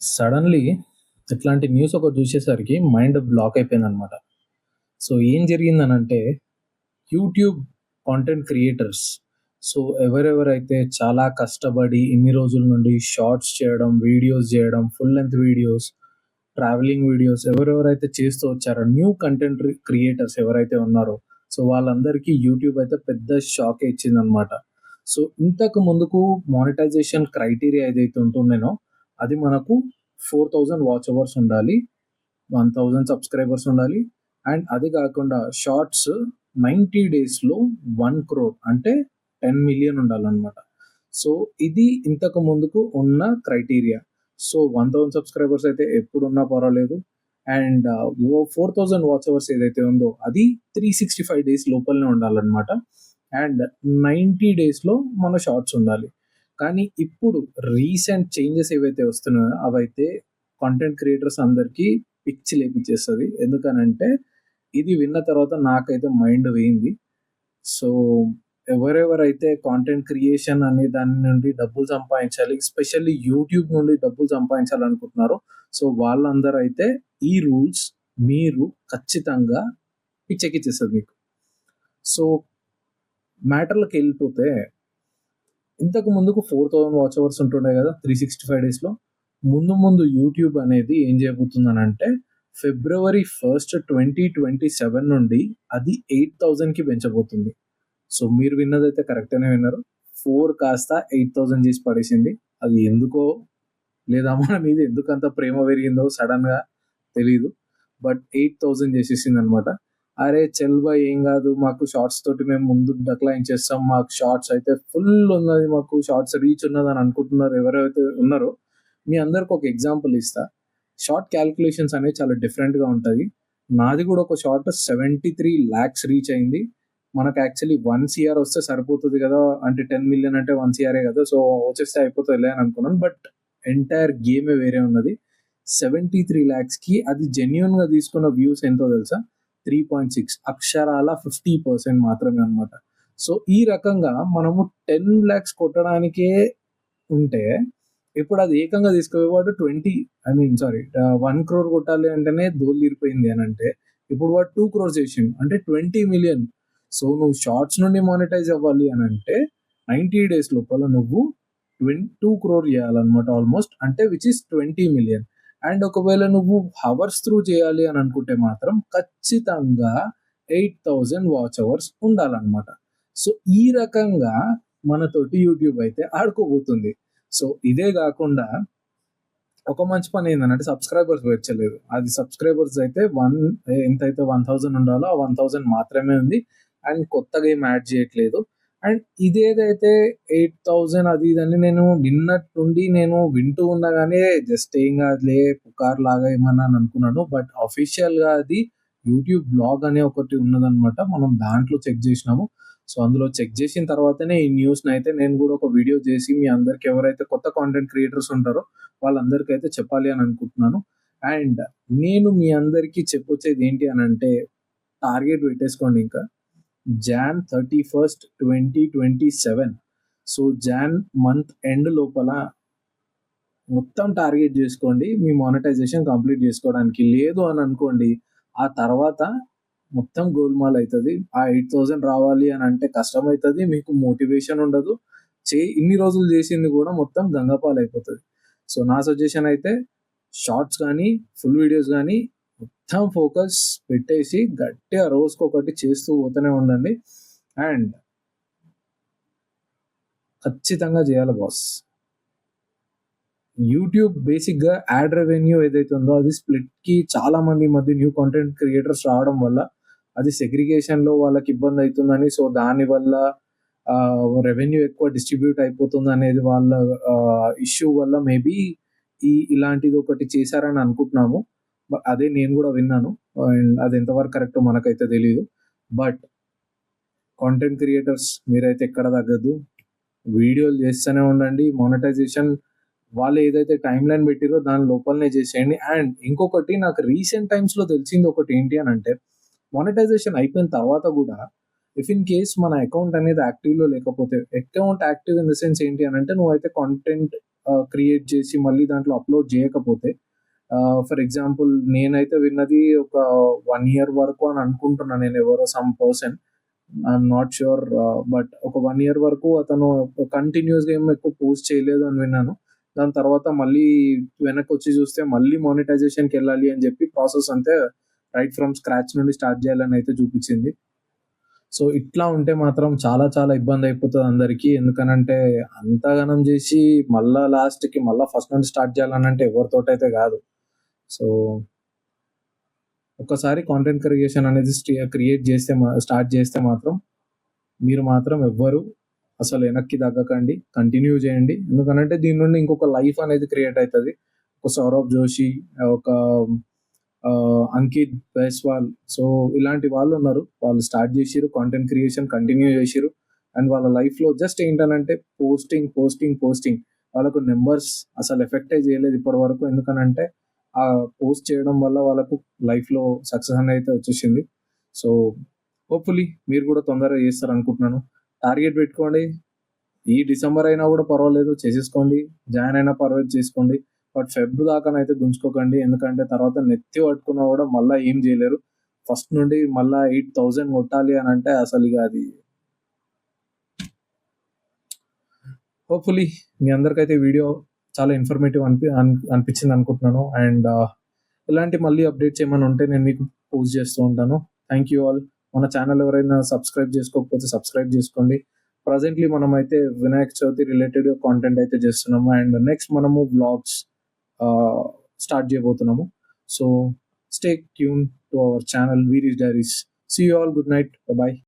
Suddenly ఇట్లాంటి news ఒకటి చూసేసరికి మైండ్ బ్లాక్ అయిపోయిందనమాట. సో, ఏం జరిగిందనంటే యూట్యూబ్ కాంటెంట్ క్రియేటర్స్ ఎవరెవరైతే చాలా కష్టపడి ఇన్ని రోజుల నుండి షార్ట్స్ చేయడం, వీడియోస్ చేయడం, full length videos, travelling videos ఎవరెవరైతే చేస్తూ వచ్చారో న్యూ కంటెంట్ క్రియేటర్స్ ఎవరైతే ఉన్నారో వాళ్ళందరికీ యూట్యూబ్ అయితే పెద్ద షాకే ఇచ్చిందనమాట. ఇంతకు ముందుకు మానిటైజేషన్ క్రైటీరియా ఏదైతే ఉంటుండేనో అది మనకు 4,000 వాచ్ అవర్స్ ఉండాలి. 1,000 సబ్స్క్రైబర్స్ ఉండాలి. అండ్ అది కాకుండా షార్ట్స్ 90 డేస్‌లో 1 క్రోర్ అంటే 10 మిలియన్ ఉండాలన్నమాట. ఇది ఇంతకు ముందుకు ఉన్న క్రైటీరియా. 1,000 సబ్స్క్రైబర్స్ అయితే ఎప్పుడున్నా పర్వాలేదు. అండ్ 4,000 వాచ్ అవర్స్ ఏదైతే ఉందో అది 365 డేస్ లోపలనే ఉండాలన్నమాట. అండ్ 90 డేస్‌లో మన షార్ట్స్ ఉండాలి. కానీ ఇప్పుడు రీసెంట్ చేంజెస్ ఏవైతే వస్తున్నాయో అవైతే కాంటెంట్ క్రియేటర్స్ అందరికీ పిచ్చి లేపిచ్చేస్తది. ఎందుకనంటే ఇది విన్న తర్వాత నాకైతే మైండ్ పోయింది. సో, ఎవరెవరైతే కాంటెంట్ క్రియేషన్ అనే దాని నుండి డబ్బులు సంపాదించాలి, ఎస్పెషల్లీ యూట్యూబ్ నుండి డబ్బులు సంపాదించాలనుకుంటున్నారో వాళ్ళందరూ అయితే ఈ రూల్స్ మీరు ఖచ్చితంగా పిచ్చెక్కిచ్చేస్తది మీకు. సో, మ్యాటర్‌లోకెళ్ళిపోతే ఇంతకు ముందుకు 4,000 వాచ్ అవర్స్ ఉంటుండే కదా 365 డేస్‌లో. ముందు యూట్యూబ్ అనేది ఏం చేయబోతుందనంటే ఫిబ్రవరి 1, 2027 నుండి అది 8,000కి పెంచబోతుంది. మీరు విన్నదైతే కరెక్ట్‌గానే విన్నారు. 4 కాస్త 8,000 చేసి పడేసింది. అది ఎందుకో లేదా మన మీద ఎందుకంత ప్రేమ పెరిగిందో సడన్‌గా తెలీదు. బట్ 8,000 చేసేసిందనమాట. అరే చల్ భాయ్ ఏం కాదు, మాకు షార్ట్స్ తోటి మేము ముందుకు డక్లాయించేస్తాం, మాకు షార్ట్స్ అయితే ఫుల్ ఉన్నది, మాకు షార్ట్స్ రీచ్ ఉన్నదని అనుకుంటున్నారు ఎవరైతే ఉన్నారో మీ అందరికి ఒక ఎగ్జాంపుల్ ఇస్తా. షార్ట్ క్యాలిక్యులేషన్స్ అనేవి చాలా డిఫరెంట్‌గా ఉంటది. నాది కూడా ఒక షార్ట్ 73 లాక్స్ రీచ్ అయింది. మనకు యాక్చువల్లీ 1 సీఆర్ వస్తే సరిపోతుంది కదా, అంటే 10 మిలియన్ అంటే 1 సీఆరే కదా, సో వచ్చేస్తే అయిపోతుందిలే అని అనుకున్నాను. బట్ ఎంటైర్ గేమే వేరే ఉన్నది. 73 లాక్స్‌కి అది జెన్యూన్‌గా తీసుకున్న వ్యూస్ ఎంతో తెలుసా? 3.6 అక్షరాల 50% మాత్రమే అనమాట. ఈ రకంగా మనము 10 లాక్స్ కొట్టడానికే ఉంటే ఇప్పుడు అది ఏకంగా తీసుకుపోయేవాడు 1 క్రోర్ కొట్టాలి అంటేనే దోల్లిరిపోయింది అని అంటే ఇప్పుడు వాడు 2 క్రోర్స్ చేసిండు అంటే 20 మిలియన్. నువ్వు షార్ట్స్ నుండి మానిటైజ్ అవ్వాలి అని అంటే 90 డేస్ లోపల నువ్వు 2 క్రోర్ చేయాలన్నమాట ఆల్మోస్ట్, అంటే విచ్ ఇస్ 20 మిలియన్. అండ్ ఒకవేళ నువ్వు హవర్స్ త్రూ చేయాలి అని అనుకుంటే మాత్రం ఖచ్చితంగా 8,000 వాచ్ అవర్స్ ఉండాలన్నమాట. ఈ రకంగా మనతోటి యూట్యూబ్ అయితే ఆడుకోబోతుంది. ఇదే కాకుండా ఒక మంచి పని ఏంటంటే సబ్స్క్రైబర్స్ పెంచలేదు. అది సబ్స్క్రైబర్స్ అయితే ఎంతైతే 1,000 ఉండాలో ఆ 1,000 మాత్రమే ఉంది. అండ్ కొత్తగా ఏం యాడ్ చేయట్లేదు. అండ్ ఇదేదైతే 8,000 అది ఇదని నేను నిన్నటి నుండి నేను వింటూ ఉన్నా గానీ జస్ట్ ఏం కాదులే పుకార్ లాగా ఏమన్నా అని అనుకున్నాను. బట్ అఫీషియల్‌గా అది యూట్యూబ్ బ్లాగ్ అనే ఒకటి ఉన్నదనమాట. మనం దాంట్లో చెక్ చేసినాము. అందులో చెక్ చేసిన తర్వాతనే ఈ న్యూస్‌ని అయితే నేను కూడా ఒక వీడియో చేసి మీ అందరికి ఎవరైతే కొత్త కాంటెంట్ క్రియేటర్స్ ఉంటారో వాళ్ళందరికీ చెప్పాలి అని అనుకుంటున్నాను. అండ్ నేను మీ అందరికీ చెప్పొచ్చేది ఏంటి అనంటే టార్గెట్ పెట్టేసుకోండి ఇంకా. జాన్ 31, 2027 జాన్ మంత్ ఎండ్ లోపల మొత్తం టార్గెట్ చేసుకోండి మీ మానిటైజేషన్ కంప్లీట్ చేసుకోవడానికి. లేదు అని అనుకోండి ఆ తర్వాత మొత్తం గోల్మాల్ అవుతుంది. ఆ 8,000 రావాలి అని అంటే కష్టం అవుతుంది, మీకు మోటివేషన్ ఉండదు, ఇన్ని రోజులు చేసింది కూడా మొత్తం గంగపాలు అయిపోతుంది. నా సజెషన్ అయితే షార్ట్స్ కానీ ఫుల్ వీడియోస్ కానీ మొత్తం ఫోకస్ పెట్టేసి గట్టిగా రోజుకొకటి చేస్తూ పోతూనే ఉండండి. అండ్ ఖచ్చితంగా చేయాలి బాస్. యూట్యూబ్ బేసిక్‌గా యాడ్ రెవెన్యూ ఏదైతే ఉందో అది స్ప్లిట్‌కి చాలా మంది ఈ మధ్య న్యూ కాంటెంట్ క్రియేటర్స్ రావడం వల్ల అది సెగ్రిగేషన్‌లో వాళ్ళకి ఇబ్బంది అవుతుందని, దానివల్ల రెవెన్యూ ఎక్కువ డిస్ట్రిబ్యూట్ అయిపోతుంది అనేది వాళ్ళ ఇష్యూ వల్ల మేబీ ఇలాంటిది ఒకటి చేశారని అనుకుంటున్నాము. అదే నేను కూడా విన్నాను. అండ్ అది ఎంతవరకు కరెక్టో మనకైతే తెలీదు. బట్ కాంటెంట్ క్రియేటర్స్ మీరైతే ఎక్కడ తగ్గద్దు, వీడియోలు చేస్తూనే ఉండండి. మానిటైజేషన్ వాళ్ళు ఏదైతే టైమ్ లైన్ పెట్టిరో దాని లోపలనే చేసేయండి. అండ్ ఇంకొకటి నాకు రీసెంట్ టైమ్స్‌లో తెలిసింది ఒకటి ఏంటి అని అంటే మానిటైజేషన్ అయిపోయిన తర్వాత కూడా ఇఫ్ ఇన్ కేస్ మన అకౌంట్ అనేది యాక్టివ్‌లో లేకపోతే, account active in the sense ఏంటి అని అంటే నువ్వైతే కాంటెంట్ క్రియేట్ చేసి మళ్ళీ దాంట్లో అప్లోడ్ చేయకపోతే, ఫర్ ఎగ్జాంపుల్ నేనైతే విన్నది ఒక 1 ఇయర్ వరకు అని అనుకుంటున్నా నేను, ఎవరో some person, I'm not sure, but ఒక 1 ఇయర్ వరకు అతను కంటిన్యూస్‌గా ఏమి ఎక్కువ పోస్ట్ చేయలేదు అని విన్నాను. దాని తర్వాత మళ్ళీ వెనక్కొచ్చి చూస్తే మళ్ళీ మానిటైజేషన్‌కెళ్ళాలి అని చెప్పి ప్రాసెస్ అంతే రైట్ ఫ్రమ్ స్క్రాచ్ నుండి స్టార్ట్ చేయాలని అయితే చూపించింది. సో, ఇట్లా ఉంటే మాత్రం చాలా చాలా ఇబ్బందయిపోతది అందరికీ. ఎందుకనంటే అంతగనం జేసి మళ్ళా లాస్ట్‌కి మళ్ళా ఫస్ట్ నుంచి స్టార్ట్ చేయాలనంటే ఎవరితోటైతే గాదు. సో, ఒక్కసారి కాంటెంట్ క్రియేషన్ అనేది క్రియేట్ చేస్తే స్టార్ట్ చేస్తే మాత్రం మీరు మాత్రం ఎవ్వరు అసలు వెనక్కి తగ్గకండి. కంటిన్యూ చేయండి. ఎందుకనంటే దీని నుండి ఇంకొక లైఫ్ అనేది క్రియేట్ అయితది. ఒక సౌరవ్ జోషి, ఒక అంకిత్ బైస్వాల్, సో ఇలాంటి వాళ్ళున్నారు. వాళ్ళు స్టార్ట్ చేసిర్రు. కాంటెంట్ క్రియేషన్ కంటిన్యూ చేసిర్రు. అండ్ వాళ్ళ లైఫ్‌లో జస్ట్ ఏంటనంటే పోస్టింగ్, పోస్టింగ్, పోస్టింగ్. వాళ్ళకు నంబర్స్ అసలు ఎఫెక్టే చేయలేదు ఇప్పటివరకు. ఎందుకనంటే ఆ పోస్ట్ చేయడం వల్ల వాళ్ళకు లైఫ్‌లో సక్సెస్ అనేది వచ్చేసింది. సో, హోప్‌ఫుల్లీ మీరు కూడా తొందరగా చేస్తారనుకుంటున్నాను. టార్గెట్ పెట్టుకోండి. ఈ డిసెంబర్ అయినా కూడా పర్వాలేదు, చేసేసుకోండి. జాన్ అయినా పర్వాలేదు, చేసుకోండి. బట్ ఫెబ్ దాకానైతే గుంజుకోకండి. ఎందుకంటే తర్వాత నెత్తి పట్టుకున్నా కూడా మళ్ళా ఏం చేయలేరు. ఫస్ట్ నుండి మళ్ళా 8,000 కొట్టాలి అనంటే అసలిగ అది హోప్‌ఫుల్లీ మీ అందరికైతే వీడియో చాలా ఇన్ఫర్మేటివ్ అనిపించింది అనుకుంటున్నాను. అండ్ ఇలాంటి మళ్ళీ అప్డేట్స్ ఏమైనా ఉంటే నేను మీకు పోస్ట్ చేస్తూ ఉంటాను. Thank you all. మన ఛానల్ ఎవరైనా సబ్స్క్రైబ్ చేసుకోకపోతే సబ్స్క్రైబ్ చేసుకోండి. ప్రెజెంట్‌లీ మనమైతే వినాయక చవితి రిలేటెడ్ కాంటెంట్ అయితే చేస్తున్నాము. అండ్ నెక్స్ట్ మనము వ్లాగ్స్ స్టార్ట్ చేయబోతున్నాము. So, stay tune to our channel Veeri's Diaries. See you all. Good night. By.